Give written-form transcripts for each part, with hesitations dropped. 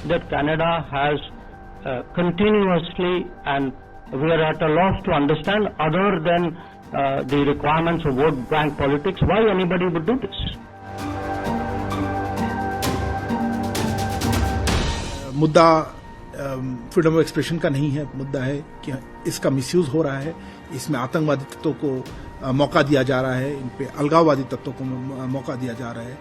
that Canada has continuously, and we are at a loss to understand, other than the requirements of vote bank politics, why anybody would do this. मुद्दा freedom of expression का नहीं है, मुद्दा है कि इसका misuse हो रहा है, इसमें आतंकवादी तत्वों को मौका दिया जा रहा है, इन पे अलगाववादी तत्वों को मौका दिया जा रहा है।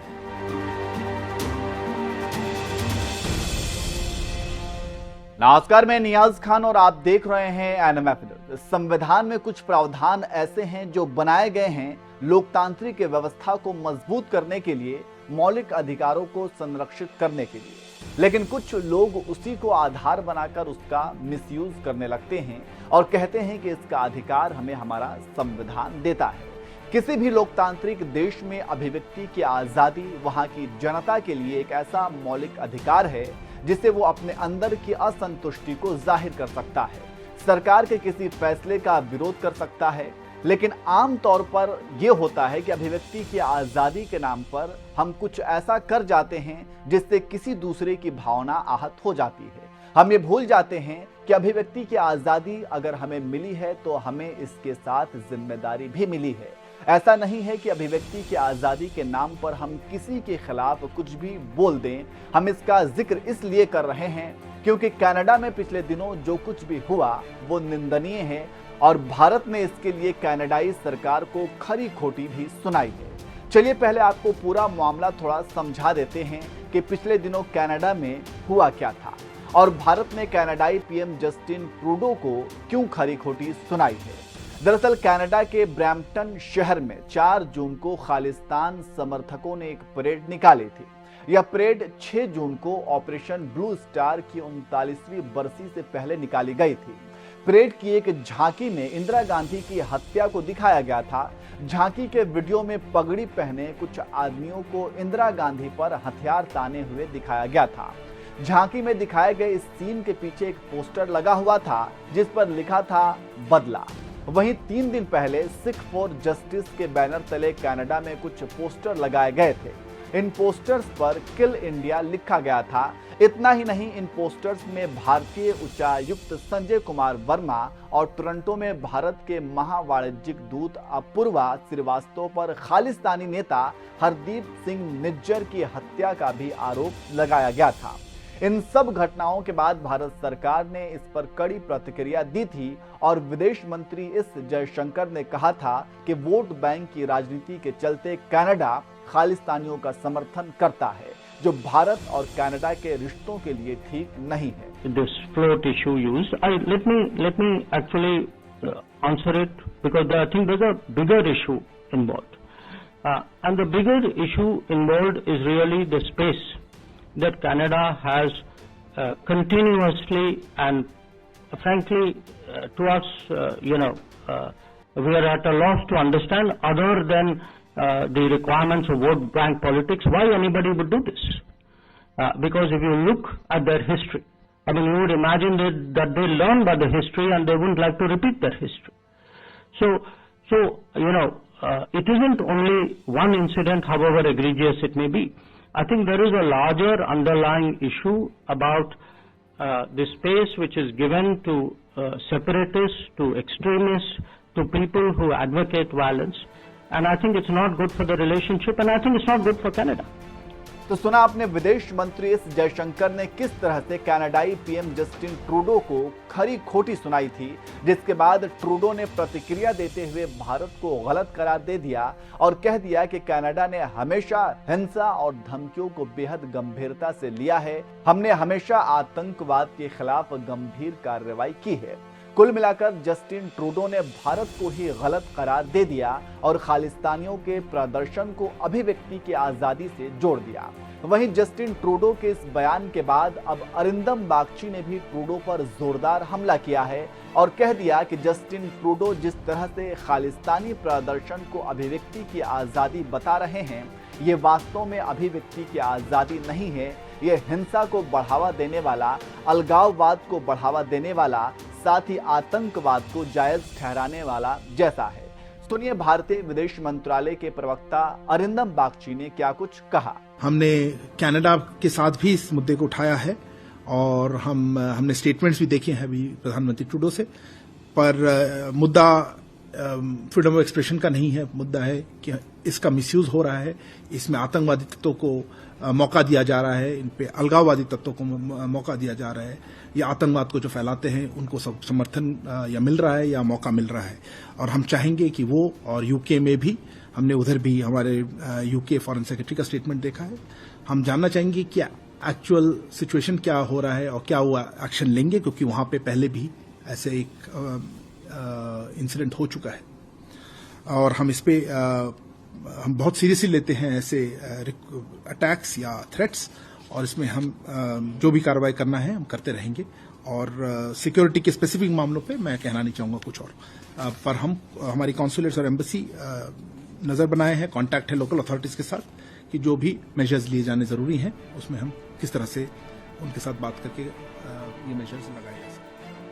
नमस्कार, मैं नियाज खान और आप देख रहे हैं एनएमएफ न्यूज। संविधान में कुछ प्रावधान ऐसे हैं जो बनाए गए हैं लोकतांत्रिक व्यवस्था को मजबूत करने के लिए, मौलिक अधिकारों को संरक्षित करने के लिए, लेकिन कुछ लोग उसी को आधार बनाकर उसका मिसयूज करने लगते हैं और कहते हैं कि इसका अधिकार हमें हमारा संविधान देता है। किसी भी लोकतांत्रिक देश में अभिव्यक्ति की आजादी वहां की जनता के लिए एक ऐसा मौलिक अधिकार है जिससे वो अपने अंदर की असंतुष्टि को जाहिर कर सकता है, सरकार के किसी फैसले का विरोध कर सकता है। लेकिन आम तौर पर यह होता है कि अभिव्यक्ति की आजादी के नाम पर हम कुछ ऐसा कर जाते हैं जिससे किसी दूसरे की भावना आहत हो जाती है। हम ये भूल जाते हैं कि अभिव्यक्ति की आजादी अगर हमें मिली है तो हमें इसके साथ जिम्मेदारी भी मिली है। ऐसा नहीं है कि अभिव्यक्ति की आजादी के नाम पर हम किसी के खिलाफ कुछ भी बोल दें। हम इसका जिक्र इसलिए कर रहे हैं क्योंकि कनाडा में पिछले दिनों जो कुछ भी हुआ वो निंदनीय है और भारत ने इसके लिए कनाडाई सरकार को खरी खोटी भी सुनाई है। चलिए पहले आपको पूरा मामला थोड़ा समझा देते हैं कि पिछले दिनों कनाडा में हुआ क्या था और भारत ने कनाडाई पीएम जस्टिन ट्रूडो को क्यों खरी खोटी सुनाई है। दरअसल कनाडा के ब्रैम्पटन शहर में 4 जून को खालिस्तान समर्थकों ने एक परेड निकाली थी। यह परेड 6 जून को ऑपरेशन ब्लू स्टार की 39वीं बरसी से पहले निकाली गई थी। परेड की एक झांकी में इंदिरा गांधी की हत्या को दिखाया गया था। झांकी के वीडियो में पगड़ी पहने कुछ आदमियों को इंदिरा गांधी पर हथियार ताने हुए दिखाया गया था। झांकी में दिखाए गए इस सीन के पीछे एक पोस्टर लगा हुआ था जिस पर लिखा था बदला। वहीं 3 दिन पहले सिख फॉर जस्टिस के बैनर तले कनाडा में कुछ पोस्टर लगाए गए थे। इन पोस्टर्स पर किल इंडिया लिखा गया था। इतना ही नहीं, इन पोस्टर्स में भारतीय उच्चायुक्त संजय कुमार वर्मा और टोरंटो में भारत के महावाणिज्यिक दूत अपूर्वा श्रीवास्तव पर खालिस्तानी नेता हरदीप सिंह निज्जर की हत्या का भी आरोप लगाया गया था। इन सब घटनाओं के बाद भारत सरकार ने इस पर कड़ी प्रतिक्रिया दी थी और विदेश मंत्री एस जयशंकर ने कहा था कि वोट बैंक की राजनीति के चलते कनाडा खालिस्तानियों का समर्थन करता है, जो भारत और कनाडा के रिश्तों के लिए ठीक नहीं है। This float issue used, let me actually answer it because I think there's a bigger issue involved, and the bigger issue involved is really the space that Canada has continuously and frankly to us, we are at a loss to understand, other than the requirements of vote bank politics, why anybody would do this. Because if you look at their history, I mean, you would imagine that they learn by the history and they wouldn't like to repeat their history. So it isn't only one incident, however egregious it may be. I think there is a larger underlying issue about the space which is given to separatists, to extremists, to people who advocate violence. And I think it's not good for the relationship, and I think it's not good for Canada. तो सुना आपने विदेश मंत्री S Jaishankar ने किस तरह से कनाडाई पीएम जस्टिन ट्रूडो को खरी खोटी सुनाई थी, जिसके बाद ट्रूडो ने प्रतिक्रिया देते हुए भारत को गलत करार दे दिया और कह दिया कि कनाडा ने हमेशा हिंसा और धमकियों को बेहद गंभीरता से लिया है। हमने हमेशा आतंकवाद के खिलाफ गंभीर कार्रवाई की है। कुल मिलाकर जस्टिन ट्रूडो ने भारत को ही गलत करार दे दिया और खालिस्तानियों के प्रदर्शन को अभिव्यक्ति की आजादी से जोड़ दिया। वहीं जस्टिन ट्रूडो के इस बयान के बाद अब अरिंदम बागची ने भी ट्रूडो पर जोरदार हमला किया है और कह दिया कि जस्टिन ट्रूडो जिस तरह से खालिस्तानी प्रदर्शन को अभिव्यक्ति की आजादी बता रहे हैं, ये वास्तव में अभिव्यक्ति की आजादी नहीं है। ये हिंसा को बढ़ावा देने वाला, अलगाववाद को बढ़ावा देने वाला, साथ ही आतंकवाद को जायज ठहराने वाला जैसा है। सुनिए भारतीय विदेश मंत्रालय के प्रवक्ता अरिंदम बागची ने क्या कुछ कहा। हमने कनाडा के साथ भी इस मुद्दे को उठाया है और हमने स्टेटमेंट्स भी देखे हैं अभी प्रधानमंत्री ट्रूडो से, पर मुद्दा फ्रीडम ऑफ एक्सप्रेशन का नहीं है। मुद्दा है कि इसका मिसयूज हो रहा है, इसमें आतंकवादी तत्वों को मौका दिया जा रहा है, इन पे अलगाववादी तत्वों को मौका दिया जा रहा है, या आतंकवाद को जो फैलाते हैं उनको सब समर्थन या मिल रहा है या मौका मिल रहा है। और हम चाहेंगे कि वो, और यूके में भी, हमने उधर भी हमारे यूके फॉरेन सेक्रेटरी का स्टेटमेंट देखा है, हम जानना चाहेंगे कि एक्चुअल सिचुएशन क्या हो रहा है और क्या वो एक्शन लेंगे, क्योंकि वहां पे पहले भी ऐसे एक इंसिडेंट हो चुका है और हम इस पे हम बहुत सीरियसली लेते हैं ऐसे अटैक्स या थ्रेट्स, और इसमें हम जो भी कार्रवाई करना है हम करते रहेंगे। और सिक्योरिटी के स्पेसिफिक मामलों पे मैं कहना नहीं चाहूंगा कुछ और, पर हम हमारी कॉन्सुलेट्स और एम्बेसी नजर बनाए हैं, कांटेक्ट है लोकल अथॉरिटीज के साथ कि जो भी मेजर्स लिए जाने जरूरी हैं उसमें हम किस तरह से उनके साथ बात करके ये मेजर्स लगाए जा सकते।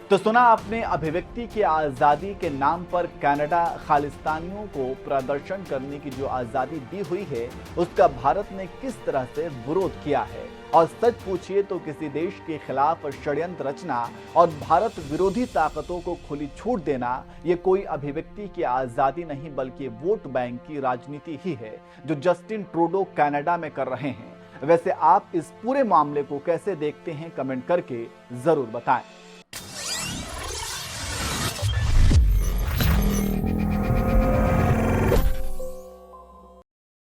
तो सुना आपने, अभिव्यक्ति की आजादी के नाम पर कनाडा खालिस्तानियों को प्रदर्शन करने की जो आजादी दी हुई है उसका भारत ने किस तरह से विरोध किया है। और सच पूछिए तो किसी देश के खिलाफ षड्यंत्र रचना और भारत विरोधी ताकतों को खुली छूट देना ये कोई अभिव्यक्ति की आजादी नहीं बल्कि वोट बैंक की राजनीति ही है जो जस्टिन ट्रूडो कनाडा में कर रहे हैं। वैसे आप इस पूरे मामले को कैसे देखते हैं, कमेंट करके जरूर बताएं।